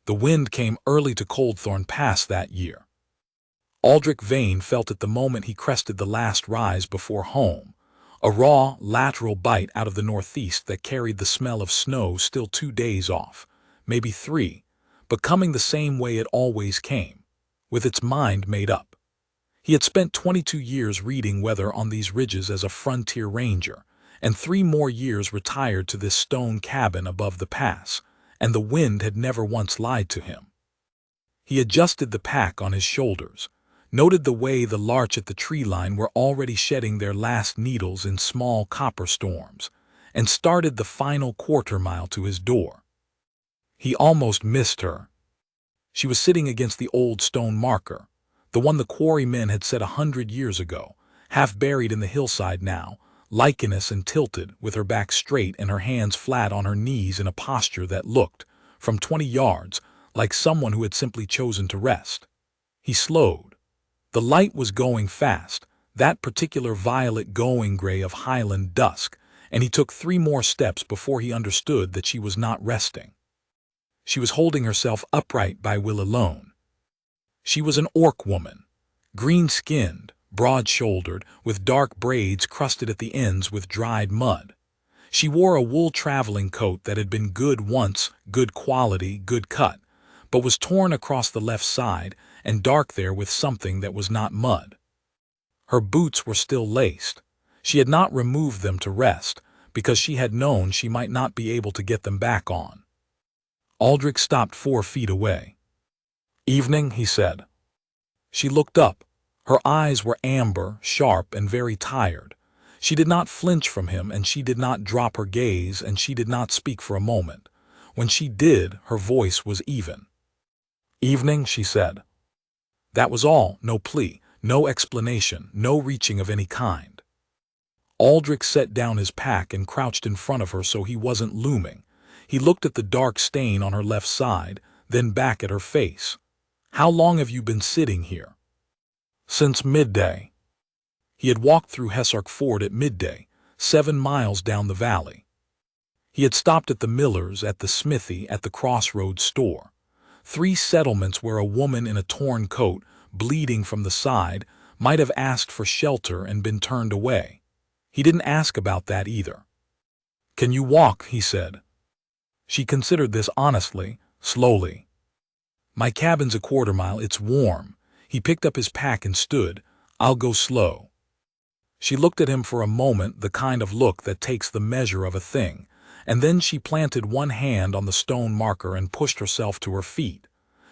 The wind came early to Coldthorn Pass that year. Aldrich Vane felt it the moment he crested the last rise before home, a raw, lateral bite out of the northeast that carried the smell of snow still 2 days off, maybe 3, but coming the same way it always came, with its mind made up. He had spent 22 years reading weather on these ridges as a frontier ranger, and 3 more years retired to this stone cabin above the pass, and the wind had never once lied to him. He adjusted the pack on his shoulders, noted the way the larch at the tree line were already shedding their last needles in small copper storms, and started the final quarter-mile to his door. He almost missed her. She was sitting against the old stone marker, the one the quarrymen had set 100 years ago, half buried in the hillside now, lichenous and tilted, with her back straight and her hands flat on her knees in a posture that looked, from 20 yards, like someone who had simply chosen to rest. He slowed. The light was going fast, that particular violet going gray of Highland dusk, and he took 3 more steps before he understood that she was not resting. She was holding herself upright by will alone. She was an orc woman, green-skinned, broad-shouldered, with dark braids crusted at the ends with dried mud. She wore a wool traveling coat that had been good once, good quality, good cut, but was torn across the left side and dark there with something that was not mud. Her boots were still laced. She had not removed them to rest, because she had known she might not be able to get them back on. Aldrich stopped 4 feet away. "Evening," he said. She looked up. Her eyes were amber, sharp, and very tired. She did not flinch from him, and she did not drop her gaze, and she did not speak for a moment. When she did, her voice was even. "Evening," she said. That was all, no plea, no explanation, no reaching of any kind. Aldrich set down his pack and crouched in front of her so he wasn't looming. He looked at the dark stain on her left side, then back at her face. "How long have you been sitting here?" "Since midday." He had walked through Hessark Ford at midday, 7 miles down the valley. He had stopped at the miller's, at the smithy, at the crossroads store. 3 settlements where a woman in a torn coat, bleeding from the side, might have asked for shelter and been turned away. He didn't ask about that either. "Can you walk?" he said. She considered this honestly, slowly. "My cabin's a quarter-mile, it's warm." He picked up his pack and stood. "I'll go slow." She looked at him for a moment, the kind of look that takes the measure of a thing, and then she planted one hand on the stone marker and pushed herself to her feet.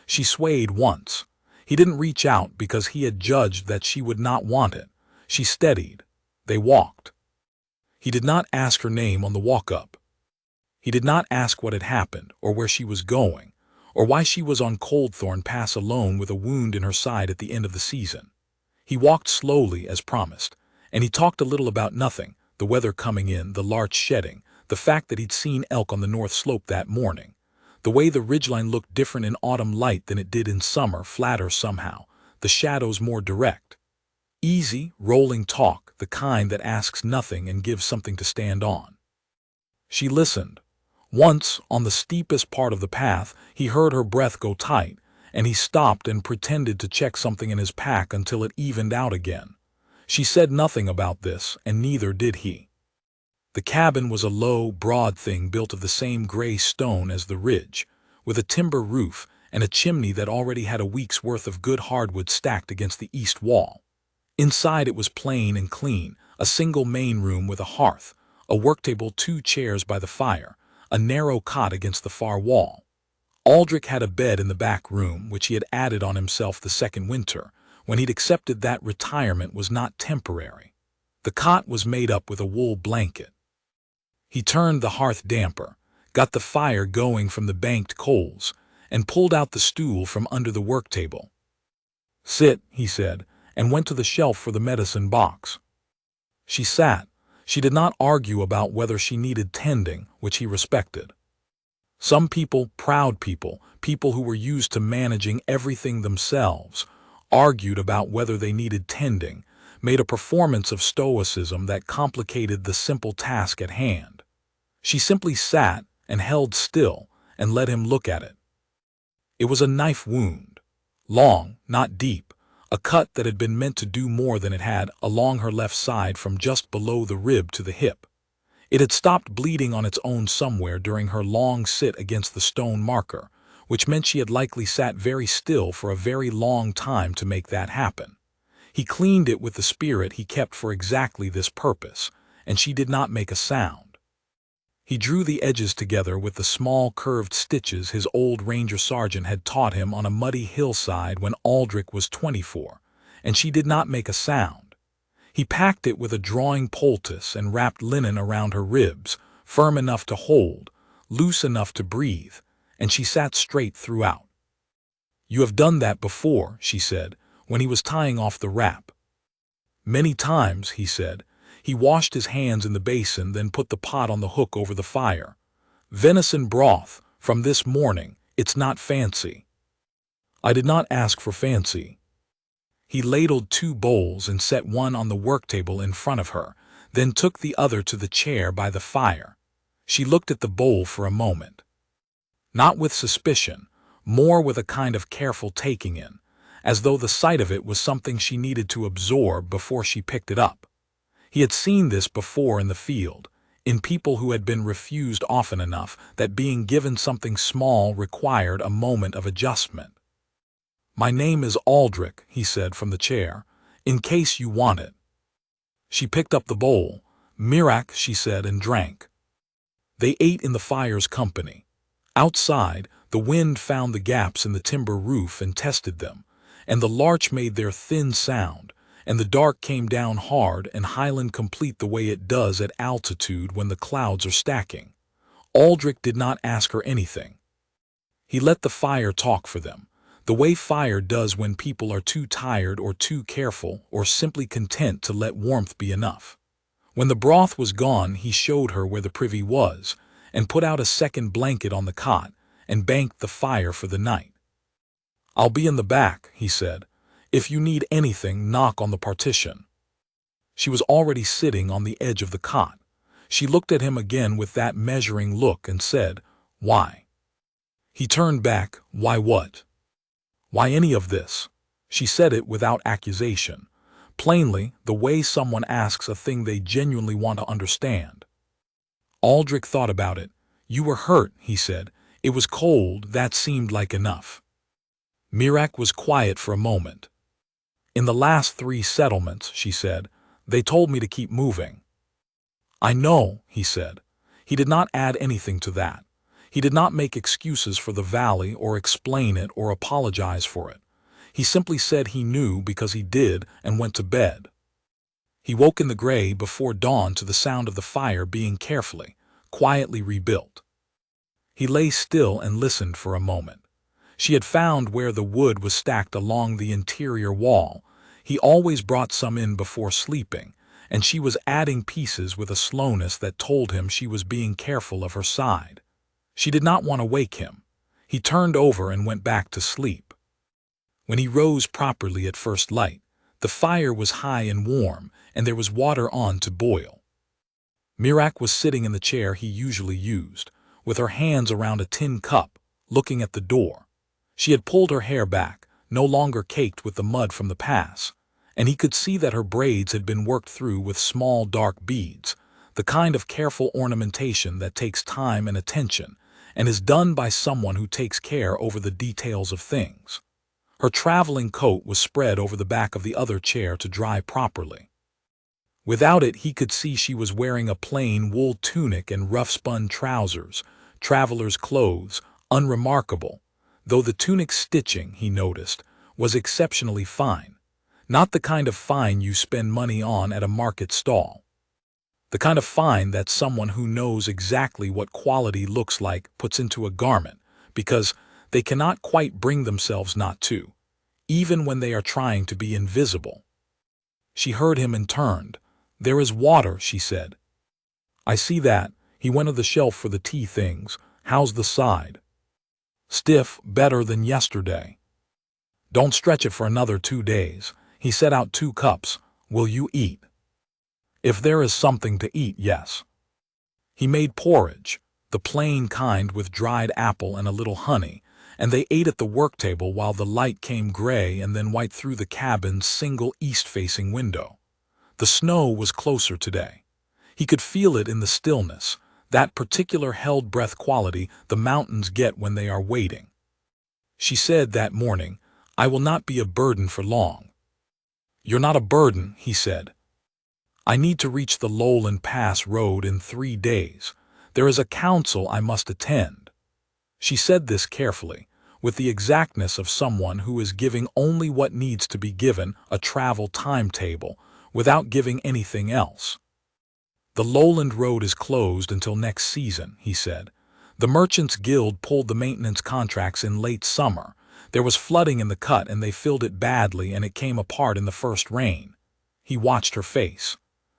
She swayed once. He didn't reach out because he had judged that she would not want it. She steadied. They walked. He did not ask her name on the walk-up. He did not ask what had happened, or where she was going, or why she was on Coldthorn Pass alone with a wound in her side at the end of the season. He walked slowly, as promised, and he talked a little about nothing, the weather coming in, the larch shedding, the fact that he'd seen elk on the north slope that morning, the way the ridgeline looked different in autumn light than it did in summer, flatter somehow, the shadows more direct. Easy, rolling talk, the kind that asks nothing and gives something to stand on. She listened. Once, on the steepest part of the path, he heard her breath go tight, and he stopped and pretended to check something in his pack until it evened out again. She said nothing about this, and neither did he. The cabin was a low, broad thing built of the same gray stone as the ridge, with a timber roof and a chimney that already had a week's worth of good hardwood stacked against the east wall. Inside it was plain and clean, a single main room with a hearth, a worktable, 2 chairs by the fire, a narrow cot against the far wall. Aldrich had a bed in the back room, which he had added on himself the second winter, when he'd accepted that retirement was not temporary. The cot was made up with a wool blanket. He turned the hearth damper, got the fire going from the banked coals, and pulled out the stool from under the worktable. "Sit," he said, and went to the shelf for the medicine box. She sat. She did not argue about whether she needed tending, which he respected. Some people, proud people, people who were used to managing everything themselves, argued about whether they needed tending, made a performance of stoicism that complicated the simple task at hand. She simply sat and held still and let him look at it. It was a knife wound. Long, not deep, a cut that had been meant to do more than it had along her left side from just below the rib to the hip. It had stopped bleeding on its own somewhere during her long sit against the stone marker, which meant she had likely sat very still for a very long time to make that happen. He cleaned it with the spirit he kept for exactly this purpose, and she did not make a sound. He drew the edges together with the small curved stitches his old ranger sergeant had taught him on a muddy hillside when Aldrich was 24, and she did not make a sound. He packed it with a drawing poultice and wrapped linen around her ribs, firm enough to hold, loose enough to breathe, and she sat straight throughout. "You have done that before," she said, when he was tying off the wrap. "Many times," he said. He washed his hands in the basin, then put the pot on the hook over the fire. "Venison broth, from this morning. It's not fancy." "I did not ask for fancy." He ladled 2 bowls and set one on the work table in front of her, then took the other to the chair by the fire. She looked at the bowl for a moment. Not with suspicion, more with a kind of careful taking in, as though the sight of it was something she needed to absorb before she picked it up. He had seen this before in the field, in people who had been refused often enough that being given something small required a moment of adjustment. "My name is Aldrich," he said from the chair, "in case you want it." She picked up the bowl. "Matriarch," she said, and drank. They ate in the fire's company. Outside, the wind found the gaps in the timber roof and tested them, and the larch made their thin sound, and the dark came down hard and Highland complete the way it does at altitude when the clouds are stacking. Aldrich did not ask her anything. He let the fire talk for them, the way fire does when people are too tired or too careful or simply content to let warmth be enough. When the broth was gone, he showed her where the privy was, and put out a second blanket on the cot, and banked the fire for the night. "I'll be in the back," he said. "If you need anything, knock on the partition." She was already sitting on the edge of the cot. She looked at him again with that measuring look and said, "Why?" He turned back. "Why what?" "Why any of this?" She said it without accusation, plainly, the way someone asks a thing they genuinely want to understand. Aldrich thought about it. "You were hurt," he said. "It was cold, that seemed like enough." Matriarch was quiet for a moment. "In the last 3 settlements," she said, "they told me to keep moving." "I know," he said. He did not add anything to that. He did not make excuses for the valley or explain it or apologize for it. He simply said he knew because he did and went to bed. He woke in the gray before dawn to the sound of the fire being carefully, quietly rebuilt. He lay still and listened for a moment. She had found where the wood was stacked along the interior wall. He always brought some in before sleeping, and she was adding pieces with a slowness that told him she was being careful of her side. She did not want to wake him. He turned over and went back to sleep. When he rose properly at first light, the fire was high and warm, and there was water on to boil. Matriarch was sitting in the chair he usually used, with her hands around a tin cup, looking at the door. She had pulled her hair back, no longer caked with the mud from the pass, and he could see that her braids had been worked through with small dark beads, the kind of careful ornamentation that takes time and attention, and is done by someone who takes care over the details of things. Her traveling coat was spread over the back of the other chair to dry properly. Without it, he could see she was wearing a plain wool tunic and rough-spun trousers, traveler's clothes, unremarkable, though the tunic's stitching, he noticed, was exceptionally fine. Not the kind of fine you spend money on at a market stall. The kind of fine that someone who knows exactly what quality looks like puts into a garment, because they cannot quite bring themselves not to, even when they are trying to be invisible. She heard him and turned. "There is water," she said. "I see that." He went to the shelf for the tea things. "How's the side?" "Stiff, better than yesterday." "Don't stretch it for another 2 days. He set out 2 cups. "Will you eat?" "If there is something to eat, yes." He made porridge, the plain kind with dried apple and a little honey, and they ate at the work table while the light came gray and then white through the cabin's single east-facing window. The snow was closer today. He could feel it in the stillness, that particular held-breath quality the mountains get when they are waiting. She said that morning, "I will not be a burden for long." "You're not a burden," he said. "I need to reach the Lowland Pass road in 3 days. There is a council I must attend." She said this carefully, with the exactness of someone who is giving only what needs to be given, a travel timetable, without giving anything else. "The Lowland Road is closed until next season," he said. "The Merchants' Guild pulled the maintenance contracts in late summer. There was flooding in the cut and they filled it badly and it came apart in the first rain." He watched her face.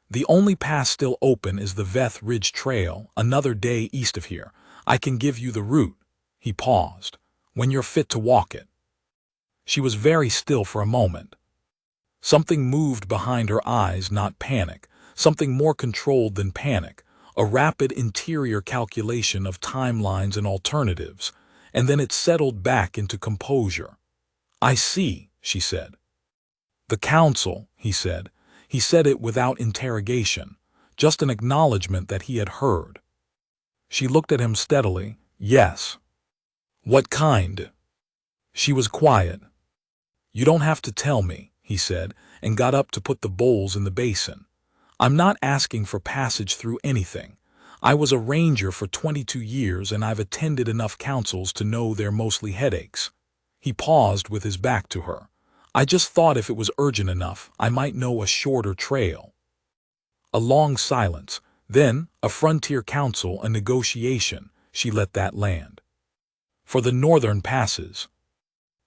"The only pass still open is the Veth Ridge Trail, another day east of here. I can give you the route." He paused. "When you're fit to walk it." She was very still for a moment. Something moved behind her eyes, not panic, something more controlled than panic, a rapid interior calculation of timelines and alternatives, and then it settled back into composure. "I see," she said. "The council," he said. He said it without interrogation, just an acknowledgement that he had heard. She looked at him steadily. "Yes." "What kind?" She was quiet. "You don't have to tell me," he said, and got up to put the bowls in the basin. "I'm not asking for passage through anything. I was a ranger for 22 years and I've attended enough councils to know they're mostly headaches." He paused with his back to her. "I just thought if it was urgent enough, I might know a shorter trail." A long silence, then a frontier council, a negotiation. She let that land. "For the northern passes."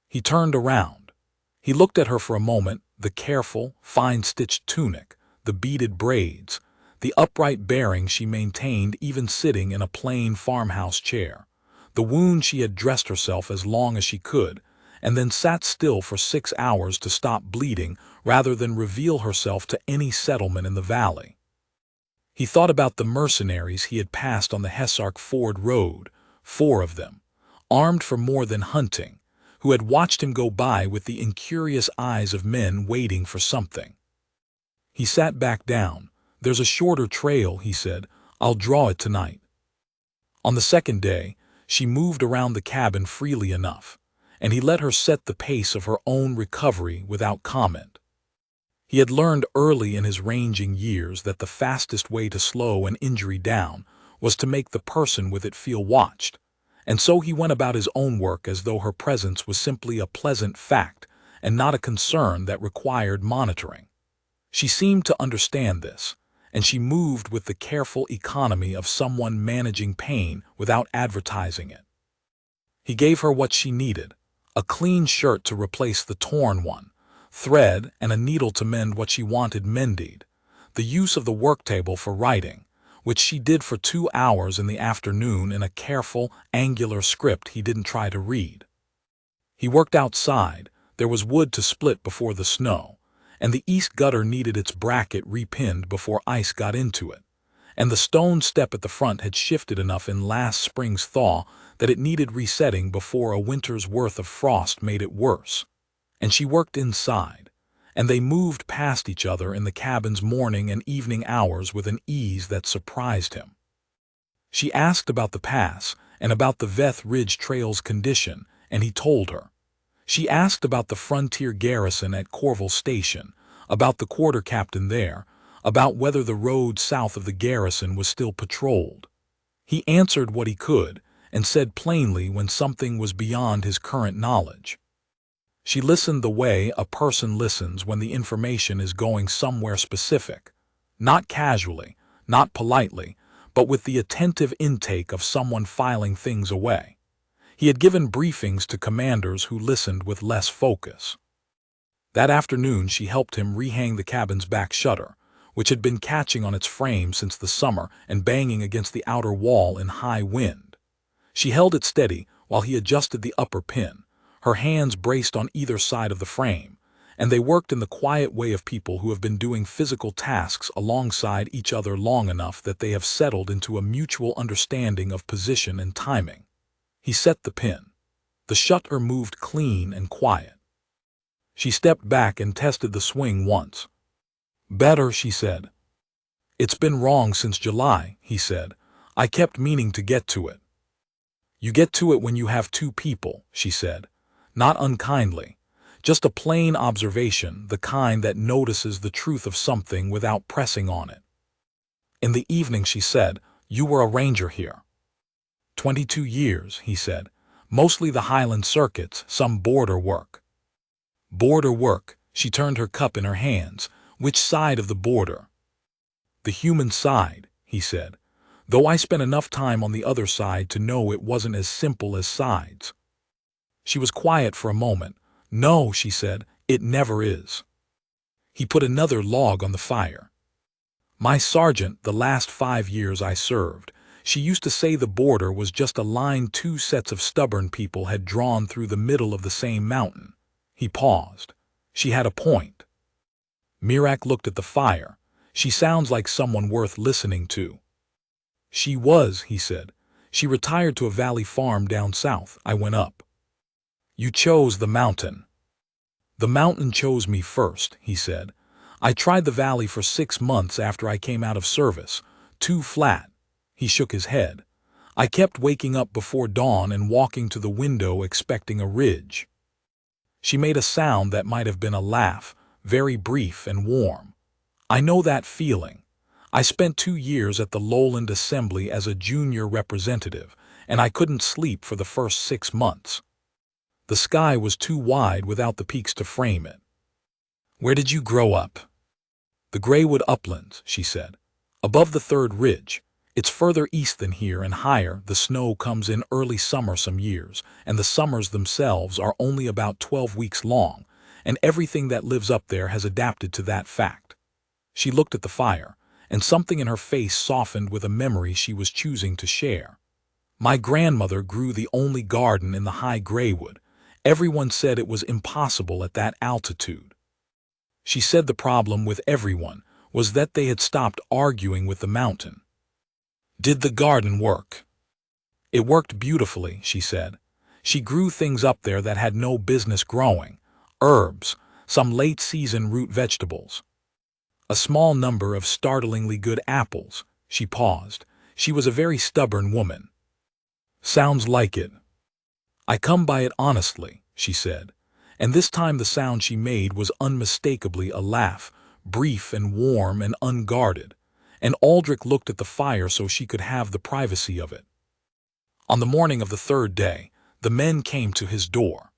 He turned around. He looked at her for a moment, the careful, fine-stitched tunic, the beaded braids, the upright bearing she maintained even sitting in a plain farmhouse chair, the wound she had dressed herself as long as she could, and then sat still for 6 hours to stop bleeding rather than reveal herself to any settlement in the valley. He thought about the mercenaries he had passed on the Hessark Ford Road, 4 of them, armed for more than hunting, who had watched him go by with the incurious eyes of men waiting for something. He sat back down. "There's a shorter trail," he said. "I'll draw it tonight." On the second day, she moved around the cabin freely enough, and he let her set the pace of her own recovery without comment. He had learned early in his ranging years that the fastest way to slow an injury down was to make the person with it feel watched, and so he went about his own work as though her presence was simply a pleasant fact and not a concern that required monitoring. She seemed to understand this, and she moved with the careful economy of someone managing pain without advertising it. He gave her what she needed, a clean shirt to replace the torn one, thread and a needle to mend what she wanted mended, the use of the work table for writing, which she did for 2 hours in the afternoon in a careful, angular script he didn't try to read. He worked outside. There was wood to split before the snow, and the east gutter needed its bracket repinned before ice got into it, and the stone step at the front had shifted enough in last spring's thaw that it needed resetting before a winter's worth of frost made it worse. And she worked inside, and they moved past each other in the cabin's morning and evening hours with an ease that surprised him. She asked about the pass and about the Veth Ridge Trail's condition, and he told her. She asked about the frontier garrison at Corval Station, about the quarter captain there, about whether the road south of the garrison was still patrolled. He answered what he could, and said plainly when something was beyond his current knowledge. She listened the way a person listens when the information is going somewhere specific, not casually, not politely, but with the attentive intake of someone filing things away. He had given briefings to commanders who listened with less focus. That afternoon she helped him rehang the cabin's back shutter, which had been catching on its frame since the summer and banging against the outer wall in high wind. She held it steady while he adjusted the upper pin, her hands braced on either side of the frame, and they worked in the quiet way of people who have been doing physical tasks alongside each other long enough that they have settled into a mutual understanding of position and timing. He set the pin. The shutter moved clean and quiet. She stepped back and tested the swing once. "Better," she said. "It's been wrong since July," he said. "I kept meaning to get to it." "You get to it when you have two people," she said. Not unkindly. Just a plain observation, the kind that notices the truth of something without pressing on it. In the evening she said, "You were a ranger here." 22 years, he said. "Mostly the Highland circuits, some border work." "Border work," she turned her cup in her hands. "Which side of the border?" "The human side," he said. "Though I spent enough time on the other side to know it wasn't as simple as sides." She was quiet for a moment. "No," she said, "it never is." He put another log on the fire. "My sergeant, the last 5 years I served, she used to say the border was just a line two sets of stubborn people had drawn through the middle of the same mountain." He paused. She had a point. Matriarch looked at the fire. "She sounds like someone worth listening to." "She was," he said. "She retired to a valley farm down south. I went up." "You chose the mountain." "The mountain chose me first," he said. "I tried the valley for 6 months after I came out of service. Too flat." He shook his head. "I kept waking up before dawn and walking to the window expecting a ridge." She made a sound that might have been a laugh, very brief and warm. "I know that feeling. I spent 2 years at the Lowland Assembly as a junior representative, and I couldn't sleep for the first 6 months. The sky was too wide without the peaks to frame it." "Where did you grow up?" "The Graywood Uplands," she said. "Above the third ridge. It's further east than here and higher. The snow comes in early summer some years, and the summers themselves are only about 12 weeks long, and everything that lives up there has adapted to that fact." She looked at the fire, and something in her face softened with a memory she was choosing to share. "My grandmother grew the only garden in the high Graywood. Everyone said it was impossible at that altitude." She said the problem with everyone was that they had stopped arguing with the mountain. "Did the garden work?" "It worked beautifully," she said. "She grew things up there that had no business growing. Herbs, some late-season root vegetables. A small number of startlingly good apples." She paused. She was a very stubborn woman. "Sounds like it." "I come by it honestly," she said. And this time the sound she made was unmistakably a laugh, brief and warm and unguarded. And Aldrich looked at the fire so she could have the privacy of it. On the morning of the 3rd day, the men came to his door.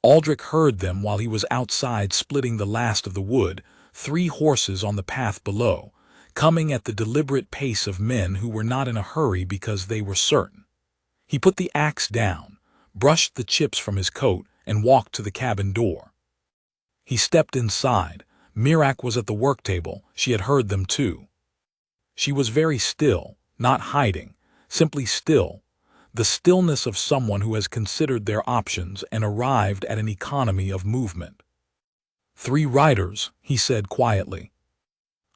Aldrich heard them while he was outside splitting the last of the wood, 3 horses on the path below, coming at the deliberate pace of men who were not in a hurry because they were certain. He put the axe down, brushed the chips from his coat, and walked to the cabin door. He stepped inside. Matriarch was at the work table. She had heard them too. She was very still, not hiding, simply still, the stillness of someone who has considered their options and arrived at an economy of movement. "3 riders," he said quietly.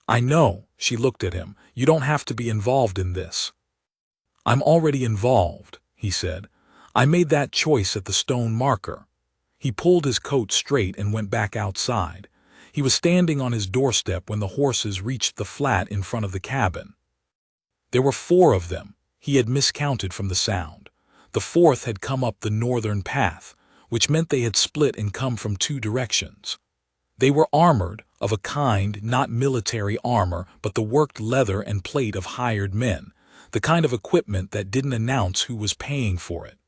"I know," she looked at him. "You don't have to be involved in this." "I'm already involved," he said. "I made that choice at the stone marker." He pulled his coat straight and went back outside. He was standing on his doorstep when the horses reached the flat in front of the cabin. There were 4 of them. He had miscounted from the sound. The 4th had come up the northern path, which meant they had split and come from 2 directions. They were armored, of a kind, not military armor, but the worked leather and plate of hired men, the kind of equipment that didn't announce who was paying for it.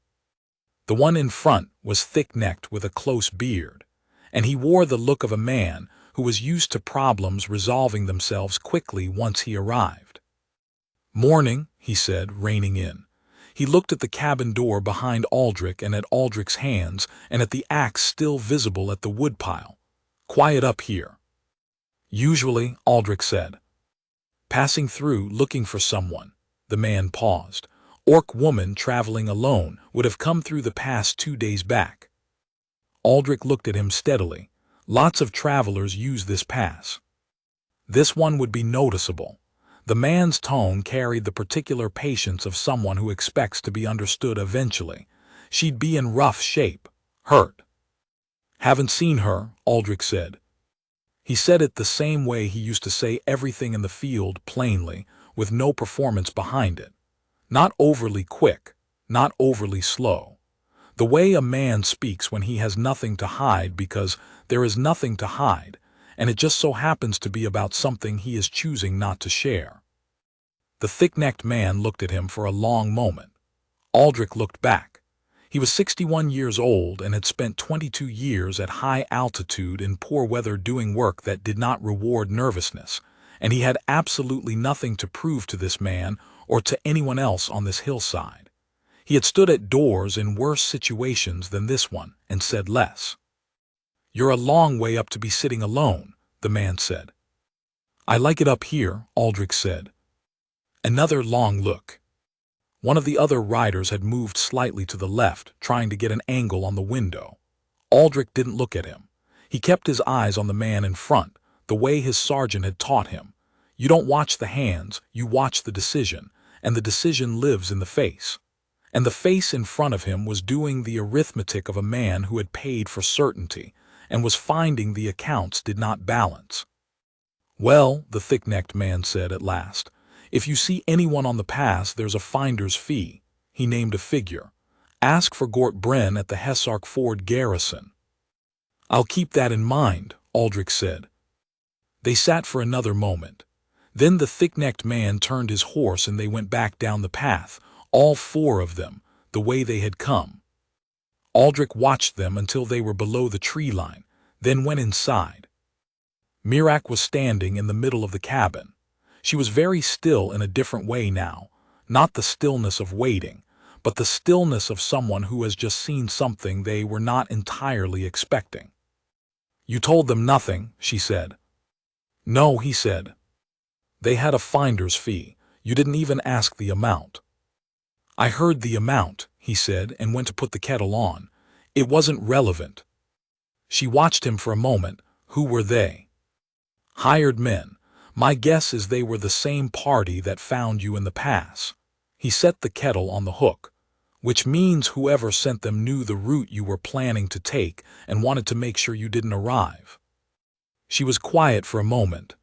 The one in front was thick-necked with a close beard, and he wore the look of a man who was used to problems resolving themselves quickly once he arrived. "Morning," he said, reining in. He looked at the cabin door behind Aldrich and at Aldrich's hands and at the axe still visible at the woodpile. "Quiet up here." "Usually," Aldrich said. "Passing through, looking for someone." The man paused. "Orc woman traveling alone, would have come through the pass 2 days back." Aldrich looked at him steadily. "Lots of travelers use this pass. This one would be noticeable." The man's tone carried the particular patience of someone who expects to be understood eventually. She'd be in rough shape, hurt. Haven't seen her, Aldrich said. He said it the same way he used to say everything in the field plainly, with no performance behind it. Not overly quick, not overly slow. The way a man speaks when he has nothing to hide because there is nothing to hide, and it just so happens to be about something he is choosing not to share. The thick-necked man looked at him for a long moment. Aldrich looked back. He was 61 years old and had spent 22 years at high altitude in poor weather doing work that did not reward nervousness, and he had absolutely nothing to prove to this man or to anyone else on this hillside. He had stood at doors in worse situations than this one and said less. "You're a long way up to be sitting alone," the man said. "I like it up here," Aldrich said. Another long look. One of the other riders had moved slightly to the left, trying to get an angle on the window. Aldrich didn't look at him. He kept his eyes on the man in front, the way his sergeant had taught him. You don't watch the hands, you watch the decision, and the decision lives in the face. And the face in front of him was doing the arithmetic of a man who had paid for certainty, and was finding the accounts did not balance. "Well," the thick-necked man said at last, "if you see anyone on the pass, there's a finder's fee." He named a figure. "Ask for Gort Bren at the Hessark Ford garrison." "I'll keep that in mind," Aldrich said. They sat for another moment. Then the thick-necked man turned his horse and they went back down the path, all four of them, the way they had come. Aldrich watched them until they were below the tree line, then went inside. Matriarch was standing in the middle of the cabin. She was very still in a different way now, not the stillness of waiting, but the stillness of someone who has just seen something they were not entirely expecting. "You told them nothing," she said. "No," he said. "They had a finder's fee. You didn't even ask the amount." "I heard the amount," he said, and went to put the kettle on. "It wasn't relevant." She watched him for a moment. "Who were they?" "Hired men. My guess is they were the same party that found you in the pass." He set the kettle on the hook. "Which means whoever sent them knew the route you were planning to take and wanted to make sure you didn't arrive." She was quiet for a moment.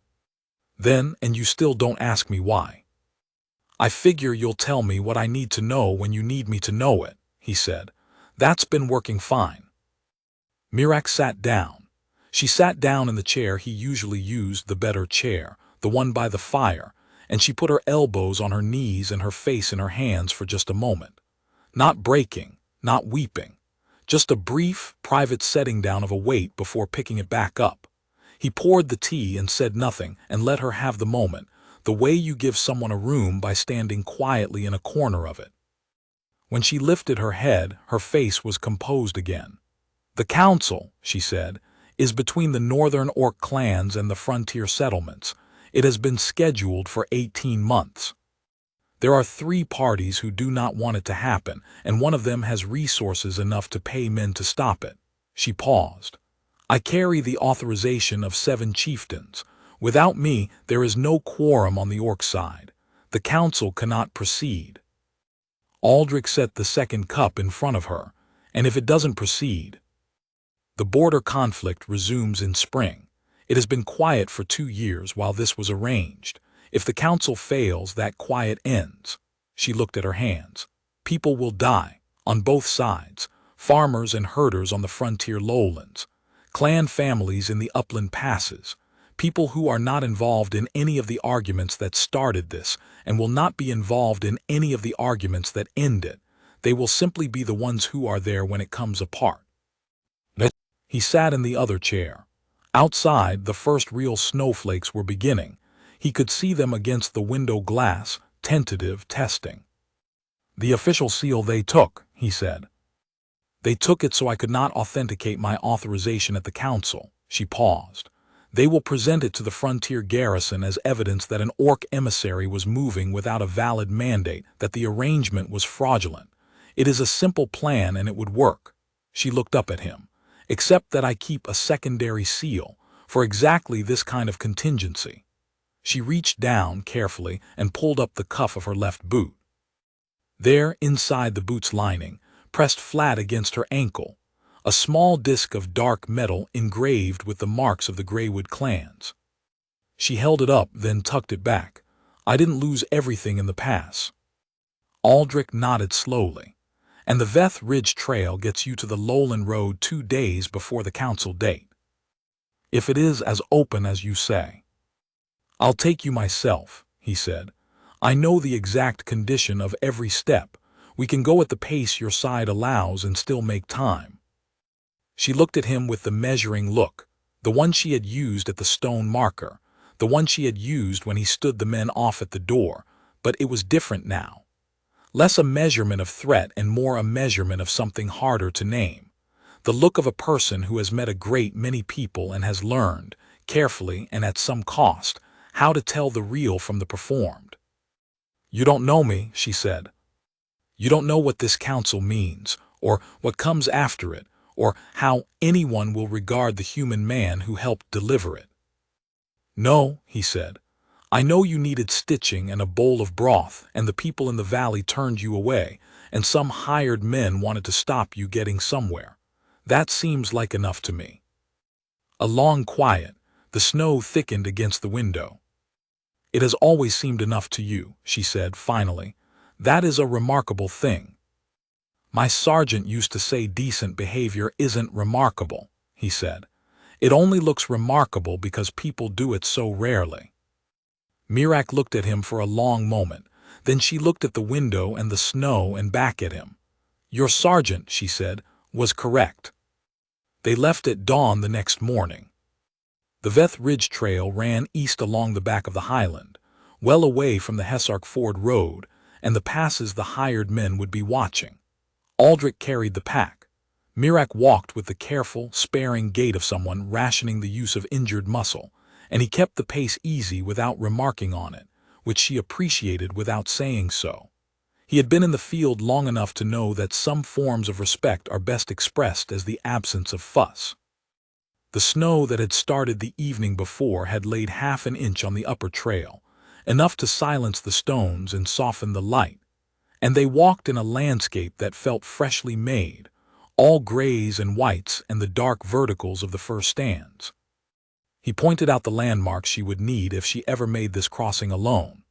Then, "And you still don't ask me why." "I figure you'll tell me what I need to know when you need me to know it," he said. "That's been working fine." Matriarch sat down. She sat down in the chair he usually used, the better chair, the one by the fire, and she put her elbows on her knees and her face in her hands for just a moment. Not breaking, not weeping. Just a brief, private setting down of a weight before picking it back up. He poured the tea and said nothing and let her have the moment, the way you give someone a room by standing quietly in a corner of it. When she lifted her head, her face was composed again. "The council," she said, "is between the northern Orc clans and the frontier settlements. It has been scheduled for 18 months. There are 3 parties who do not want it to happen, and one of them has resources enough to pay men to stop it." She paused. "I carry the authorization of 7 chieftains. Without me, there is no quorum on the Orc side. The council cannot proceed." Aldrich set the second cup in front of her. "And if it doesn't proceed?" "The border conflict resumes in spring. It has been quiet for 2 years while this was arranged. If the council fails, that quiet ends." She looked at her hands. "People will die, on both sides, farmers and herders on the frontier lowlands, clan families in the upland passes, people who are not involved in any of the arguments that started this and will not be involved in any of the arguments that end it. They will simply be the ones who are there when it comes apart." He sat in the other chair. Outside, the first real snowflakes were beginning. He could see them against the window glass, tentative testing. "The official seal they took," he said. "They took it so I could not authenticate my authorization at the council." She paused. "They will present it to the frontier garrison as evidence that an Orc emissary was moving without a valid mandate, that the arrangement was fraudulent. It is a simple plan and it would work." She looked up at him. "Except that I keep a secondary seal, for exactly this kind of contingency." She reached down carefully and pulled up the cuff of her left boot. There, inside the boot's lining, pressed flat against her ankle, a small disc of dark metal engraved with the marks of the Greywood clans. She held it up, then tucked it back. I didn't lose everything in the pass. Aldrich nodded slowly. And the Veth Ridge Trail gets you to the Lowland Road 2 days before the council date. If it is as open as you say. I'll take you myself, he said. I know the exact condition of every step. We can go at the pace your side allows and still make time. She looked at him with the measuring look, the one she had used at the stone marker, the one she had used when he stood the men off at the door, but it was different now. Less a measurement of threat and more a measurement of something harder to name. The look of a person who has met a great many people and has learned, carefully and at some cost, how to tell the real from the performed. You don't know me, she said. You don't know what this council means, or what comes after it, or how anyone will regard the human man who helped deliver it. No, he said. I know you needed stitching and a bowl of broth, and the people in the valley turned you away, and some hired men wanted to stop you getting somewhere. That seems like enough to me. A long quiet, the snow thickened against the window. It has always seemed enough to you, she said finally. That is a remarkable thing. My sergeant used to say decent behavior isn't remarkable, he said. It only looks remarkable because people do it so rarely. Mirac looked at him for a long moment. Then she looked at the window and the snow and back at him. Your sergeant, she said, was correct. They left at dawn the next morning. The Veth Ridge Trail ran east along the back of the Highland, well away from the Hessark Ford Road and the passes the hired men would be watching. Aldrich carried the pack. Mirac walked with the careful, sparing gait of someone rationing the use of injured muscle, and he kept the pace easy without remarking on it, which she appreciated without saying so. He had been in the field long enough to know that some forms of respect are best expressed as the absence of fuss. The snow that had started the evening before had laid half an inch on the upper trail, enough to silence the stones and soften the light, and they walked in a landscape that felt freshly made, all grays and whites and the dark verticals of the fir stands. He pointed out the landmarks she would need if she ever made this crossing alone.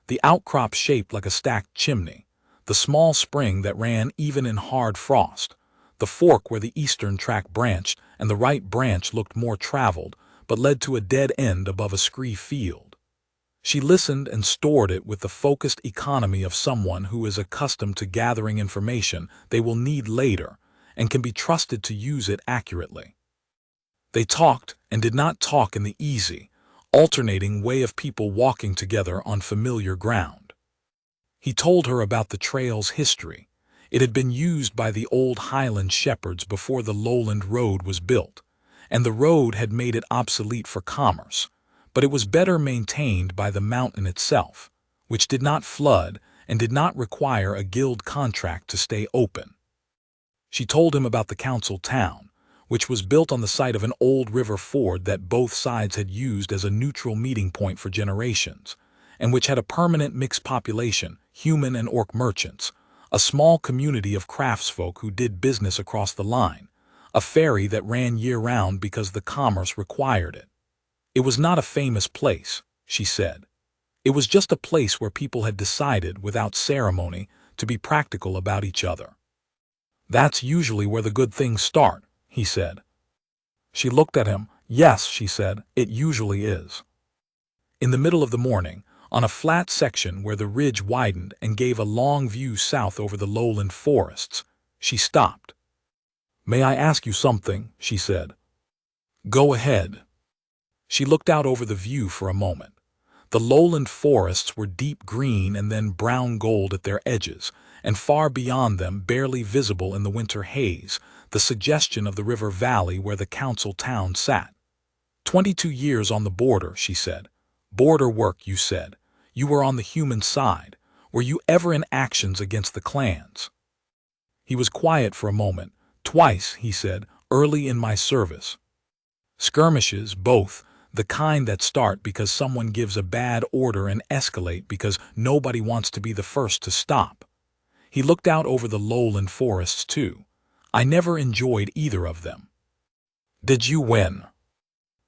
The outcrop shaped like a stacked chimney, the small spring that ran even in hard frost, the fork where the eastern track branched and the right branch looked more traveled but led to a dead end above a scree field. She listened and stored it with the focused economy of someone who is accustomed to gathering information they will need later and can be trusted to use it accurately. They talked and did not talk in the easy, alternating way of people walking together on familiar ground. He told her about the trail's history. It had been used by the old Highland shepherds before the Lowland Road was built, and the road had made it obsolete for commerce, but it was better maintained by the mountain itself, which did not flood and did not require a guild contract to stay open. She told him about the council town, which was built on the site of an old river ford that both sides had used as a neutral meeting point for generations, and which had a permanent mixed population, human and orc merchants, a small community of craftsfolk who did business across the line, a ferry that ran year-round because the commerce required it. It was not a famous place, she said. It was just a place where people had decided, without ceremony, to be practical about each other. That's usually where the good things start, he said. She looked at him. Yes, she said, it usually is. In the middle of the morning, on a flat section where the ridge widened and gave a long view south over the lowland forests, she stopped. May I ask you something? She said. Go ahead. She looked out over the view for a moment. The lowland forests were deep green and then brown gold at their edges, and far beyond them, barely visible in the winter haze, the suggestion of the river valley where the council town sat. 22 years on the border, she said. Border work, you said. You were on the human side. Were you ever in actions against the clans? He was quiet for a moment. Twice, he said, early in my service. Skirmishes, both, the kind that start because someone gives a bad order and escalate because nobody wants to be the first to stop. He looked out over the lowland forests too. I never enjoyed either of them. Did you win?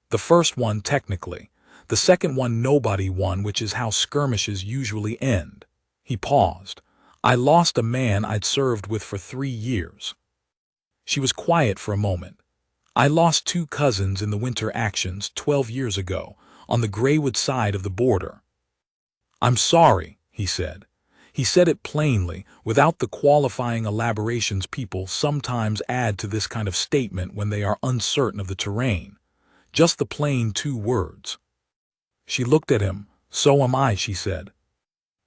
The first one technically. The second one nobody won, which is how skirmishes usually end. He paused. I lost a man I'd served with for 3 years. She was quiet for a moment. I lost 2 cousins in the winter actions 12 years ago, on the Greywood side of the border. I'm sorry, he said. He said it plainly, without the qualifying elaborations people sometimes add to this kind of statement when they are uncertain of the terrain. Just the plain 2 words. She looked at him. So am I, she said.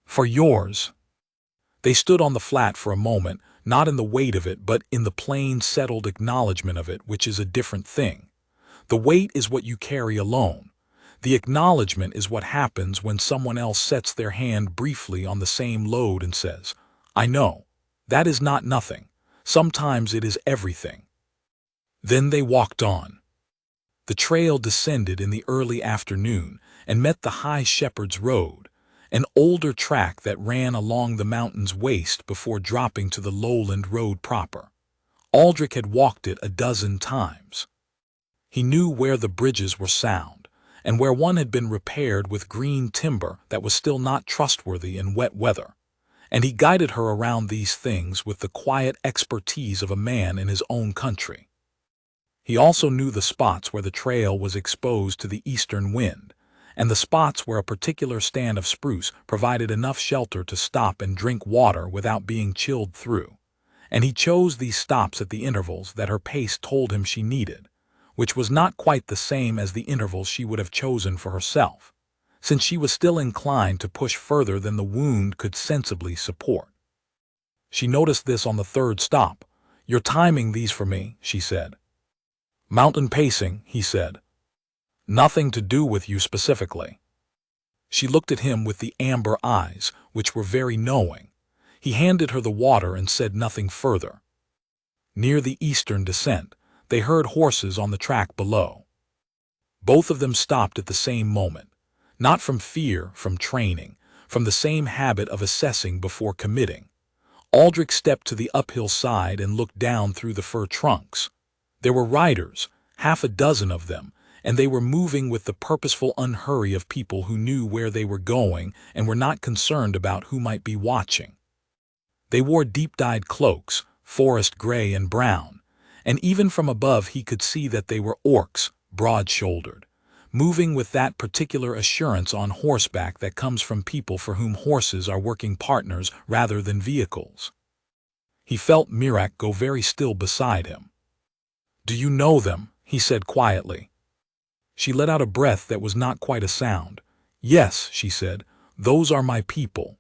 For yours. They stood on the flat for a moment, not in the weight of it, but in the plain, settled acknowledgement of it, which is a different thing. The weight is what you carry alone. The acknowledgement is what happens when someone else sets their hand briefly on the same load and says, I know. That is not nothing. Sometimes it is everything. Then they walked on. The trail descended in the early afternoon and met the High Shepherd's Road, an older track that ran along the mountain's waist before dropping to the lowland road proper. Aldrich had walked it a dozen times. He knew where the bridges were sound, and where one had been repaired with green timber that was still not trustworthy in wet weather, and he guided her around these things with the quiet expertise of a man in his own country. He also knew the spots where the trail was exposed to the eastern wind, and the spots where a particular stand of spruce provided enough shelter to stop and drink water without being chilled through, and he chose these stops at the intervals that her pace told him she needed, which was not quite the same as the intervals she would have chosen for herself, since she was still inclined to push further than the wound could sensibly support. She noticed this on the 3rd stop. You're timing these for me, she said. Mountain pacing, he said. Nothing to do with you specifically. She looked at him with the amber eyes, which were very knowing. He handed her the water and said nothing further. Near the eastern descent, they heard horses on the track below. Both of them stopped at the same moment, not from fear, from training, from the same habit of assessing before committing. Aldrich stepped to the uphill side and looked down through the fir trunks. There were riders, 6 of them, and they were moving with the purposeful unhurry of people who knew where they were going and were not concerned about who might be watching. They wore deep-dyed cloaks, forest gray and brown, and even from above he could see that they were orcs, broad-shouldered, moving with that particular assurance on horseback that comes from people for whom horses are working partners rather than vehicles. He felt Mirak go very still beside him. Do you know them? He said quietly. She let out a breath that was not quite a sound. Yes, she said, those are my people.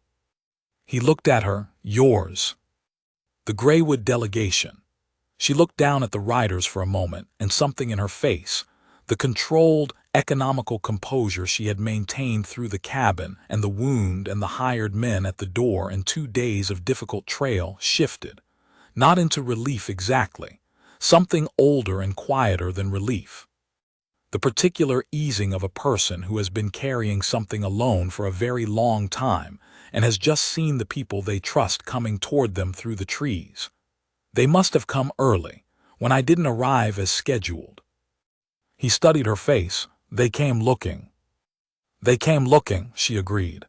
He looked at her. Yours. The Greywood delegation. She looked down at the riders for a moment, and something in her face, the controlled, economical composure she had maintained through the cabin and the wound and the hired men at the door and 2 days of difficult trail, shifted, not into relief exactly, something older and quieter than relief. The particular easing of a person who has been carrying something alone for a very long time and has just seen the people they trust coming toward them through the trees. They must have come early, when I didn't arrive as scheduled. He studied her face. They came looking. They came looking, she agreed.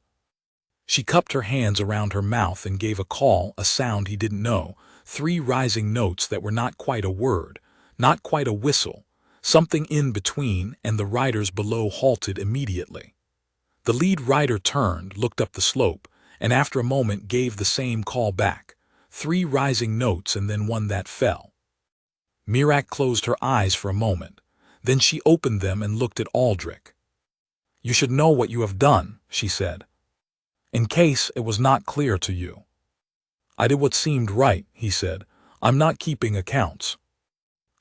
She cupped her hands around her mouth and gave a call, a sound he didn't know, 3 rising notes that were not quite a word, not quite a whistle, something in between, and the riders below halted immediately. The lead rider turned, looked up the slope, and after a moment gave the same call back, 3 rising notes and then one that fell. Mirak closed her eyes for a moment. Then she opened them and looked at Aldrich. You should know what you have done, she said. In case it was not clear to you. I did what seemed right, he said. I'm not keeping accounts.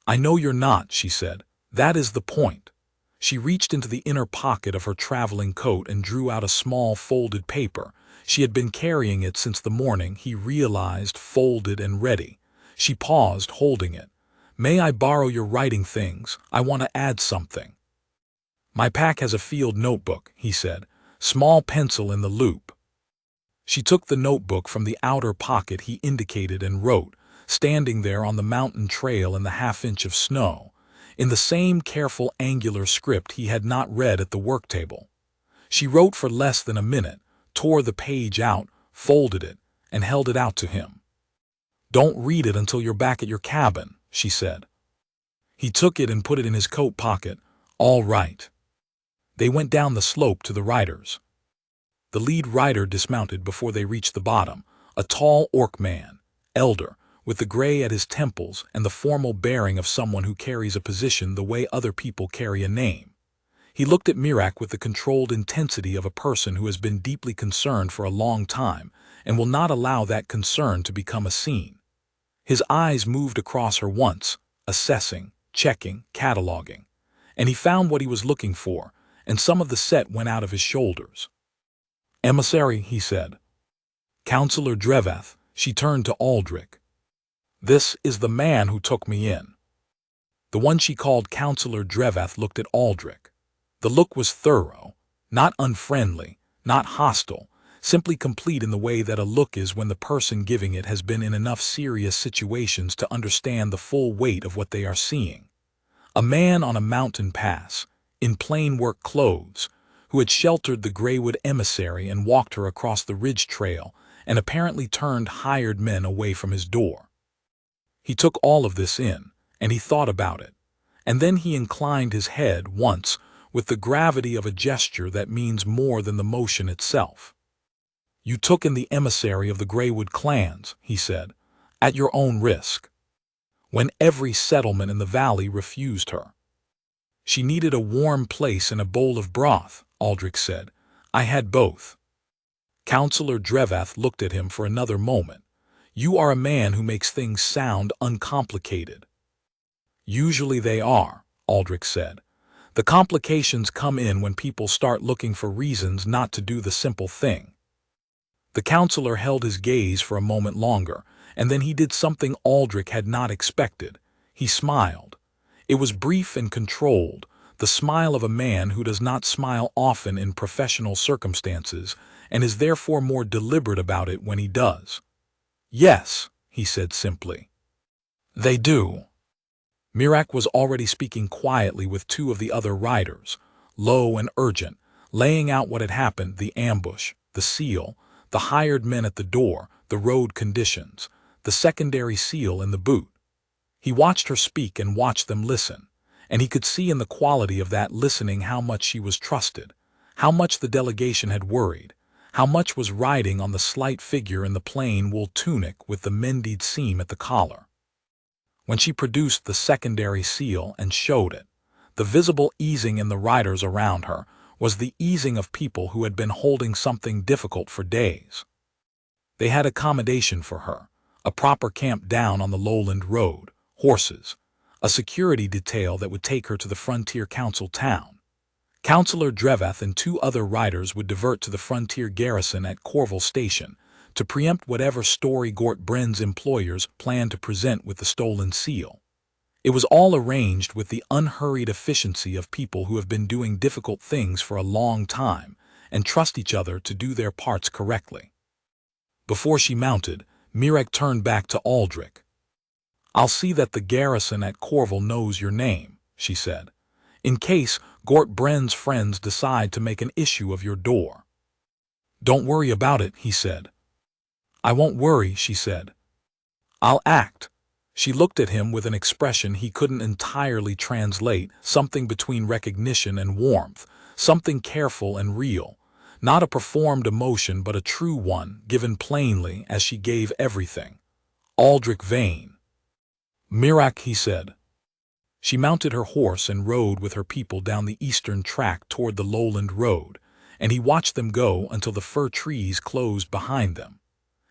I know you're not, she said. That is the point. She reached into the inner pocket of her traveling coat and drew out a small folded paper. She had been carrying it since the morning, he realized, folded and ready. She paused, holding it. May I borrow your writing things? I want to add something. My pack has a field notebook, he said. Small pencil in the loop. She took the notebook from the outer pocket he indicated and wrote, standing there on the mountain trail in the half-inch of snow, in the same careful angular script he had not read at the work table. She wrote for less than a minute, tore the page out, folded it, and held it out to him. "Don't read it until you're back at your cabin," she said. He took it and put it in his coat pocket. "All right." They went down the slope to the riders. The lead rider dismounted before they reached the bottom, a tall orc man, elder, with the gray at his temples and the formal bearing of someone who carries a position the way other people carry a name. He looked at Mirak with the controlled intensity of a person who has been deeply concerned for a long time and will not allow that concern to become a scene. His eyes moved across her once, assessing, checking, cataloging, and he found what he was looking for, and some of the set went out of his shoulders. "Emissary," he said. "Counselor Dreveth," she turned to Aldrich. "This is the man who took me in." The one she called Counselor Dreveth looked at Aldrich. The look was thorough, not unfriendly, not hostile, simply complete in the way that a look is when the person giving it has been in enough serious situations to understand the full weight of what they are seeing. A man on a mountain pass, in plain work clothes, who had sheltered the Greywood emissary and walked her across the ridge trail and apparently turned hired men away from his door. He took all of this in, and he thought about it, and then he inclined his head once with the gravity of a gesture that means more than the motion itself. "You took in the emissary of the Greywood clans," he said, "at your own risk, when every settlement in the valley refused her." "She needed a warm place and a bowl of broth," Aldrich said. "I had both." Counselor Dreveth looked at him for another moment. "You are a man who makes things sound uncomplicated." "Usually they are," Aldrich said. "The complications come in when people start looking for reasons not to do the simple thing." The counselor held his gaze for a moment longer, and then he did something Aldrich had not expected. He smiled. It was brief and controlled, the smile of a man who does not smile often in professional circumstances and is therefore more deliberate about it when he does. "Yes," he said simply. "They do." Mirak was already speaking quietly with two of the other riders, low and urgent, laying out what had happened, the ambush, the seal, the hired men at the door, the road conditions, the secondary seal in the boot. He watched her speak and watched them listen, and he could see in the quality of that listening how much she was trusted, how much the delegation had worried, how much was riding on the slight figure in the plain wool tunic with the mended seam at the collar. When she produced the secondary seal and showed it, the visible easing in the riders around her was the easing of people who had been holding something difficult for days. They had accommodation for her, a proper camp down on the lowland road, horses, a security detail that would take her to the frontier council town. Counselor Dreveth and two other riders would divert to the frontier garrison at Corval Station to preempt whatever story Gort Brenn's employers planned to present with the stolen seal. It was all arranged with the unhurried efficiency of people who have been doing difficult things for a long time and trust each other to do their parts correctly. Before she mounted, Mirak turned back to Aldrich. "I'll see that the garrison at Corval knows your name," she said, "in case Gort Brenn's friends decide to make an issue of your door." "Don't worry about it," he said. "I won't worry," she said. "I'll act." She looked at him with an expression he couldn't entirely translate, something between recognition and warmth, something careful and real, not a performed emotion but a true one, given plainly as she gave everything. "Aldrich Vane." "Mirak," he said. She mounted her horse and rode with her people down the eastern track toward the lowland road, and he watched them go until the fir trees closed behind them.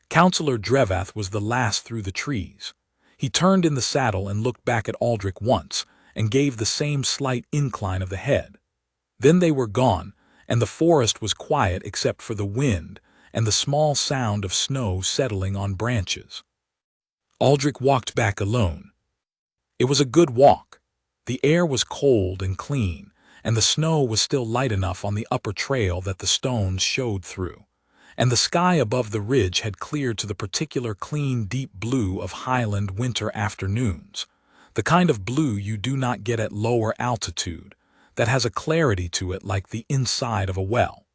Counselor Dreveth was the last through the trees. He turned in the saddle and looked back at Aldrich once, and gave the same slight incline of the head. Then they were gone, and the forest was quiet except for the wind and the small sound of snow settling on branches. Aldrich walked back alone. It was a good walk. The air was cold and clean, and the snow was still light enough on the upper trail that the stones showed through, and the sky above the ridge had cleared to the particular clean, deep blue of Highland winter afternoons, the kind of blue you do not get at lower altitude, that has a clarity to it like the inside of a well.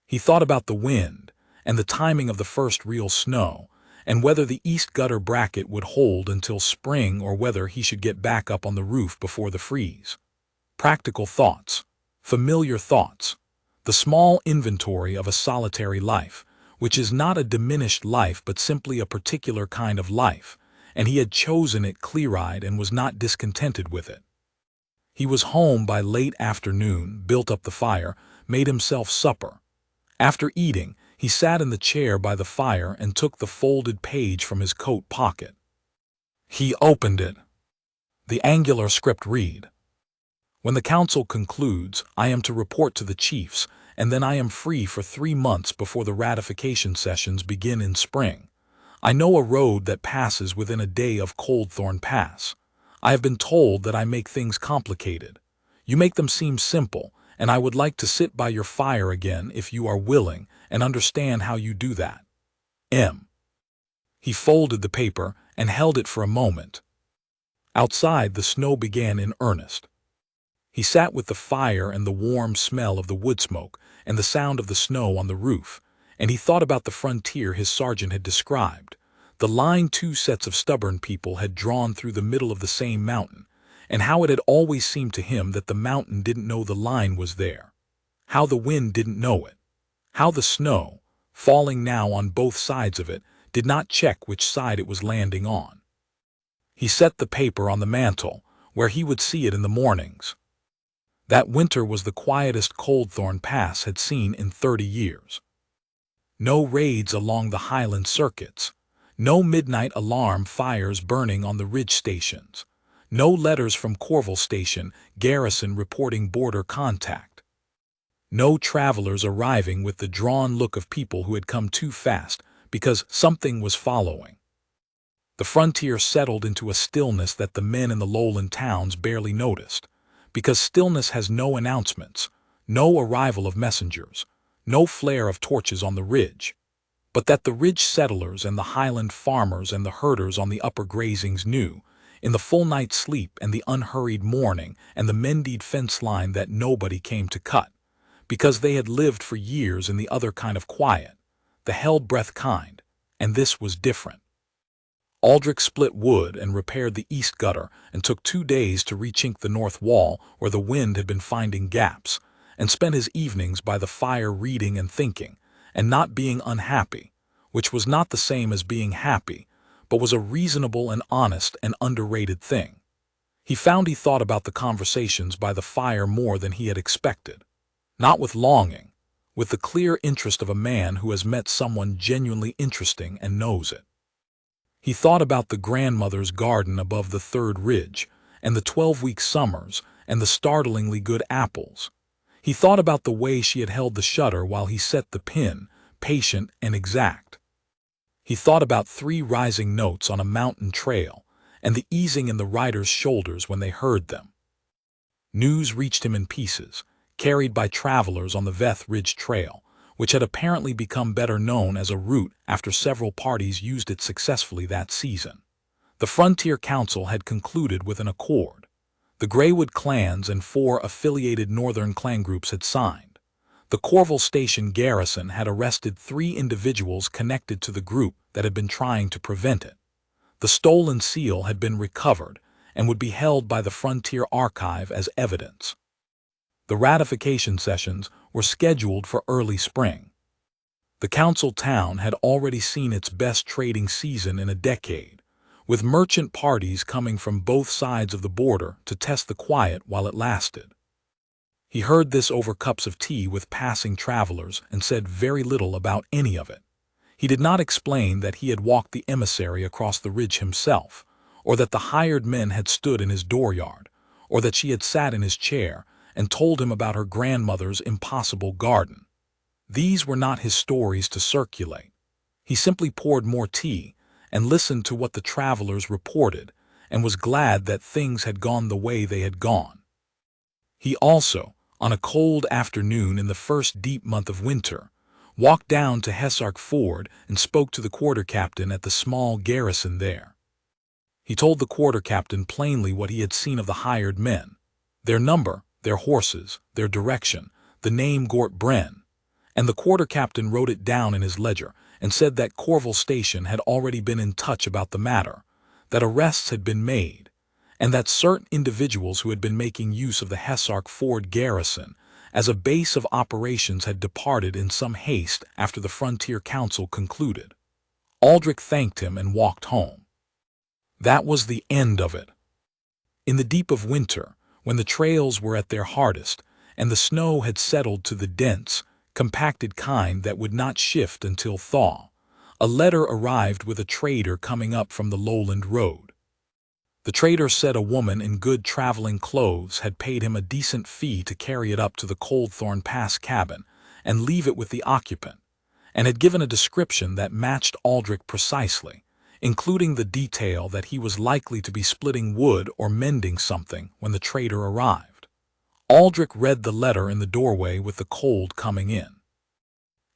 He thought about the wind, and the timing of the first real snow, and whether the east gutter bracket would hold until spring or whether he should get back up on the roof before the freeze. Practical thoughts, familiar thoughts, the small inventory of a solitary life, which is not a diminished life but simply a particular kind of life, and he had chosen it clear-eyed and was not discontented with it. He was home by late afternoon, built up the fire, made himself supper. After eating, he sat in the chair by the fire and took the folded page from his coat pocket. He opened it. The angular script read, "When the council concludes, I am to report to the chiefs, and then I am free for 3 months before the ratification sessions begin in spring. I know a road that passes within a day of Coldthorn Pass. I have been told that I make things complicated. You make them seem simple, and I would like to sit by your fire again if you are willing and understand how you do that. M." He folded the paper and held it for a moment. Outside, the snow began in earnest. He sat with the fire and the warm smell of the wood smoke and the sound of the snow on the roof, and he thought about the frontier his sergeant had described, the line 2 sets of stubborn people had drawn through the middle of the same mountain, and how it had always seemed to him that the mountain didn't know the line was there, how the wind didn't know it, how the snow, falling now on both sides of it, did not check which side it was landing on. He set the paper on the mantel, where he would see it in the mornings. That winter was the quietest Coldthorn Pass had seen in 30 years. No raids along the Highland circuits, no midnight alarm fires burning on the ridge stations, no letters from Corval Station garrison reporting border contact. No travelers arriving with the drawn look of people who had come too fast because something was following. The frontier settled into a stillness that the men in the lowland towns barely noticed, because stillness has no announcements, no arrival of messengers, no flare of torches on the ridge, but that the ridge settlers and the Highland farmers and the herders on the upper grazings knew, in the full night's sleep and the unhurried morning and the mended fence line, that nobody came to cut, because they had lived for years in the other kind of quiet, the held-breath kind, and this was different. Aldrich split wood and repaired the east gutter and took 2 days to rechink the north wall where the wind had been finding gaps, and spent his evenings by the fire reading and thinking, and not being unhappy, which was not the same as being happy, but was a reasonable and honest and underrated thing. He found he thought about the conversations by the fire more than he had expected, not with longing, with the clear interest of a man who has met someone genuinely interesting and knows it. He thought about the grandmother's garden above the third ridge, and the 12-week summers, and the startlingly good apples. He thought about the way she had held the shutter while he set the pin, patient and exact. He thought about 3 rising notes on a mountain trail, and the easing in the riders' shoulders when they heard them. News reached him in pieces, carried by travelers on the Veth Ridge Trail, which had apparently become better known as a route after several parties used it successfully that season. The Frontier Council had concluded with an accord. The Greywood clans and 4 affiliated northern clan groups had signed. The Corval Station garrison had arrested 3 individuals connected to the group that had been trying to prevent it. The stolen seal had been recovered and would be held by the Frontier Archive as evidence. The ratification sessions were scheduled for early spring. The council town had already seen its best trading season in a decade, with merchant parties coming from both sides of the border to test the quiet while it lasted. He heard this over cups of tea with passing travelers and said very little about any of it. He did not explain that he had walked the emissary across the ridge himself, or that the hired men had stood in his dooryard, or that she had sat in his chair and told him about her grandmother's impossible garden. These were not his stories to circulate. He simply poured more tea and listened to what the travelers reported and was glad that things had gone the way they had gone. He also, on a cold afternoon in the first deep month of winter, walked down to Hessark Ford and spoke to the quarter captain at the small garrison there. He told the quarter captain plainly what he had seen of the hired men, their number, their horses, their direction, the name Gort Bren, and the quarter captain wrote it down in his ledger and said that Corval Station had already been in touch about the matter, that arrests had been made, and that certain individuals who had been making use of the Hessark Ford garrison as a base of operations had departed in some haste after the Frontier Council concluded. Aldrich thanked him and walked home. That was the end of it. In the deep of winter, when the trails were at their hardest and the snow had settled to the dense, compacted kind that would not shift until thaw, a letter arrived with a trader coming up from the lowland road. The trader said a woman in good traveling clothes had paid him a decent fee to carry it up to the Coldthorn Pass cabin and leave it with the occupant, and had given a description that matched Aldrich precisely, including the detail that he was likely to be splitting wood or mending something when the trader arrived. Aldrich read the letter in the doorway with the cold coming in.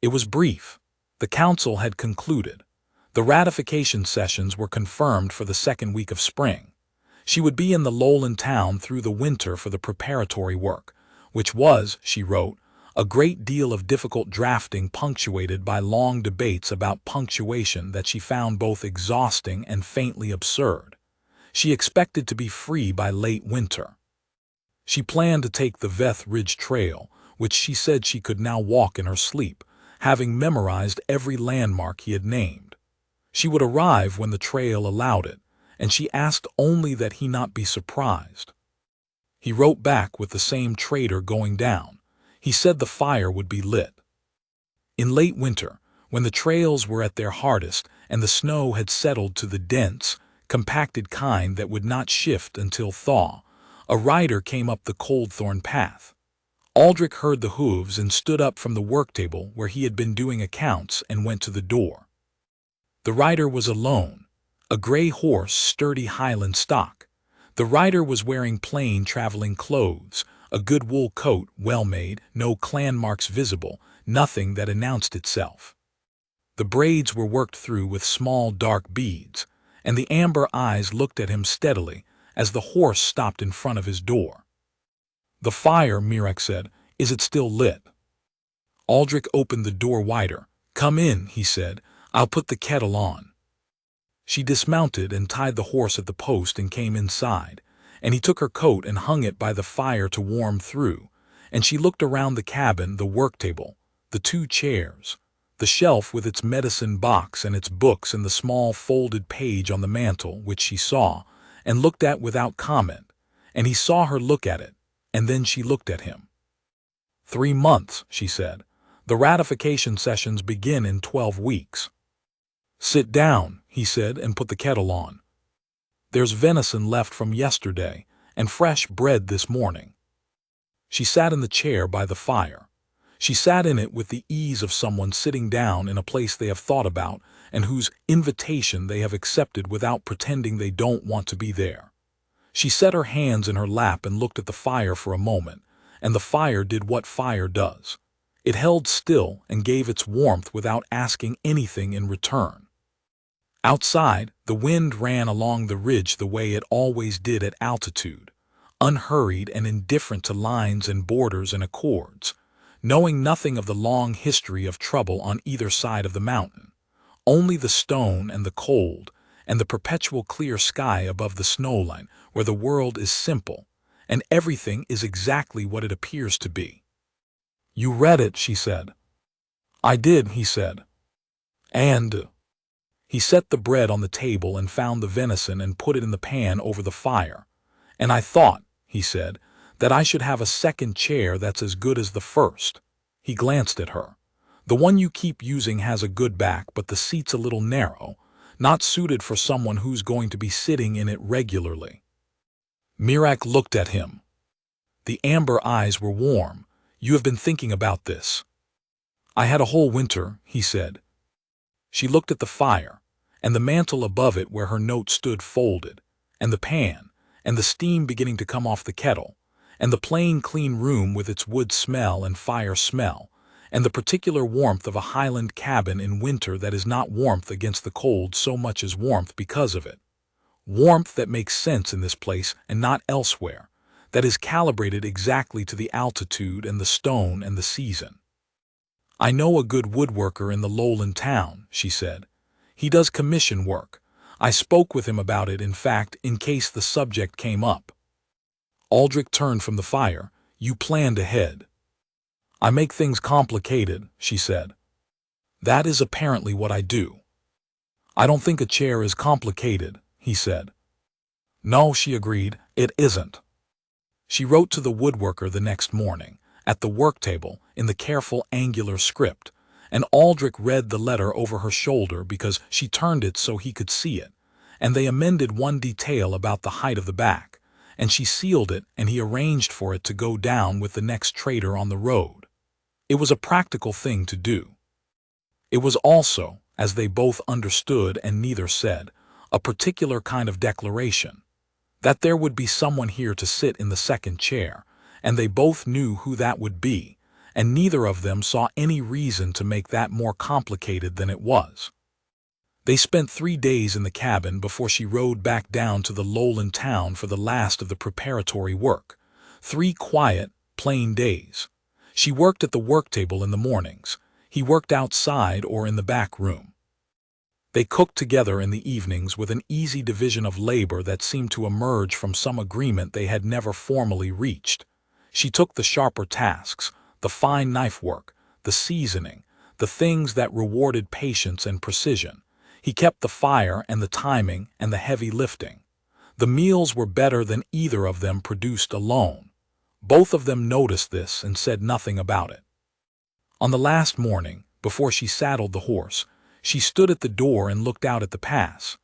It was brief. The council had concluded. The ratification sessions were confirmed for the second week of spring. She would be in the lowland town through the winter for the preparatory work, which was, she wrote, a great deal of difficult drafting punctuated by long debates about punctuation that she found both exhausting and faintly absurd. She expected to be free by late winter. She planned to take the Veth Ridge Trail, which she said she could now walk in her sleep, having memorized every landmark he had named. She would arrive when the trail allowed it, and she asked only that he not be surprised. He wrote back with the same trader going down. He said the fire would be lit. In late winter, when the trails were at their hardest and the snow had settled to the dense, compacted kind that would not shift until thaw, a rider came up the Coldthorn path. Aldrich heard the hooves and stood up from the work table where he had been doing accounts and went to the door. The rider was alone, a gray horse, sturdy Highland stock. The rider was wearing plain traveling clothes, a good wool coat, well made, no clan marks visible, nothing that announced itself. The braids were worked through with small dark beads, and the amber eyes looked at him steadily as the horse stopped in front of his door. "The fire," Mirek said, "is it still lit?" Aldrich opened the door wider. "Come in," he said. "I'll put the kettle on." She dismounted and tied the horse at the post and came inside, and he took her coat and hung it by the fire to warm through, and she looked around the cabin, the work table, the two chairs, the shelf with its medicine box and its books and the small folded page on the mantel, which she saw, and looked at without comment, and he saw her look at it, and then she looked at him. 3 months, she said. "The ratification sessions begin in 12 weeks. "Sit down," he said, and put the kettle on. "There's venison left from yesterday, and fresh bread this morning." She sat in the chair by the fire. She sat in it with the ease of someone sitting down in a place they have thought about and whose invitation they have accepted without pretending they don't want to be there. She set her hands in her lap and looked at the fire for a moment, and the fire did what fire does. It held still and gave its warmth without asking anything in return. Outside, the wind ran along the ridge the way it always did at altitude, unhurried and indifferent to lines and borders and accords, knowing nothing of the long history of trouble on either side of the mountain, only the stone and the cold and the perpetual clear sky above the snowline where the world is simple and everything is exactly what it appears to be. "You read it," she said. "I did," he said. "And—" He set the bread on the table and found the venison and put it in the pan over the fire. "And I thought," he said, "that I should have a second chair that's as good as the first." He glanced at her. "The one you keep using has a good back, but the seat's a little narrow, not suited for someone who's going to be sitting in it regularly." Mirek looked at him. The amber eyes were warm. "You have been thinking about this." "I had a whole winter," he said. She looked at the fire, and the mantel above it where her note stood folded, and the pan, and the steam beginning to come off the kettle, and the plain clean room with its wood smell and fire smell, and the particular warmth of a Highland cabin in winter that is not warmth against the cold so much as warmth because of it. Warmth that makes sense in this place and not elsewhere, that is calibrated exactly to the altitude and the stone and the season. "I know a good woodworker in the lowland town," she said. "He does commission work. I spoke with him about it, in fact, in case the subject came up." Aldrich turned from the fire. "You planned ahead." "I make things complicated," she said. "That is apparently what I do." "I don't think a chair is complicated," he said. "No," she agreed, "it isn't." She wrote to the woodworker the next morning, at the work table, in the careful angular script, and Aldrich read the letter over her shoulder because she turned it so he could see it, and they amended one detail about the height of the back, and she sealed it, and he arranged for it to go down with the next trader on the road. It was a practical thing to do. It was also, as they both understood and neither said, a particular kind of declaration, that there would be someone here to sit in the second chair, and they both knew who that would be, and neither of them saw any reason to make that more complicated than it was. They spent 3 days in the cabin before she rode back down to the lowland town for the last of the preparatory work. 3 quiet, plain days. She worked at the work table in the mornings. He worked outside or in the back room. They cooked together in the evenings with an easy division of labor that seemed to emerge from some agreement they had never formally reached. She took the sharper tasks, the fine knife work, the seasoning, the things that rewarded patience and precision. He kept the fire and the timing and the heavy lifting. The meals were better than either of them produced alone. Both of them noticed this and said nothing about it. On the last morning, before she saddled the horse, she stood at the door and looked out at the pass.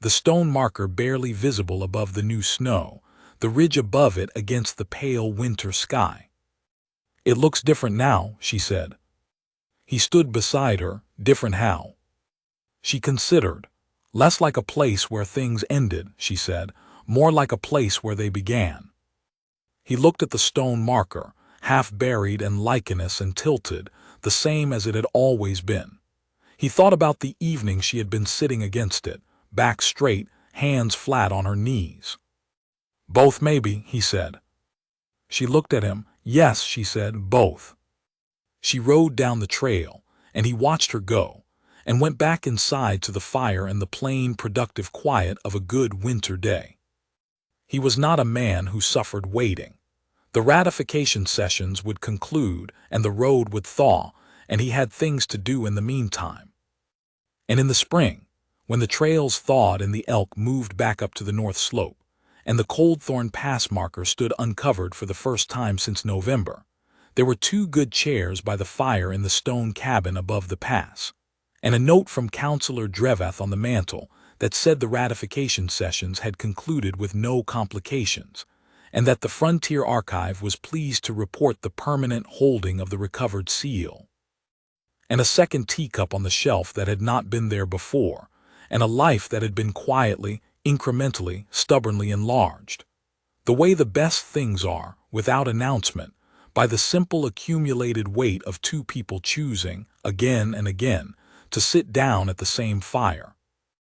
The stone marker barely visible above the new snow, the ridge above it against the pale winter sky. "It looks different now," she said. He stood beside her. "Different how?" She considered. "Less like a place where things ended," she said, "more like a place where they began." He looked at the stone marker, half buried and lichenous and tilted, the same as it had always been. He thought about the evening she had been sitting against it, back straight, hands flat on her knees. "Both maybe," he said. She looked at him. "Yes," she said, "both." She rode down the trail, and he watched her go, and went back inside to the fire and the plain, productive quiet of a good winter day. He was not a man who suffered waiting. The ratification sessions would conclude, and the road would thaw, and he had things to do in the meantime. And in the spring, when the trails thawed and the elk moved back up to the north slope, and the Coldthorn Pass marker stood uncovered for the first time since November, there were 2 good chairs by the fire in the stone cabin above the pass, and a note from Councillor Dreveth on the mantel that said the ratification sessions had concluded with no complications, and that the Frontier Archive was pleased to report the permanent holding of the recovered seal. And a second teacup on the shelf that had not been there before, and a life that had been quietly, incrementally, stubbornly enlarged. The way the best things are, without announcement, by the simple accumulated weight of 2 people choosing, again and again, to sit down at the same fire.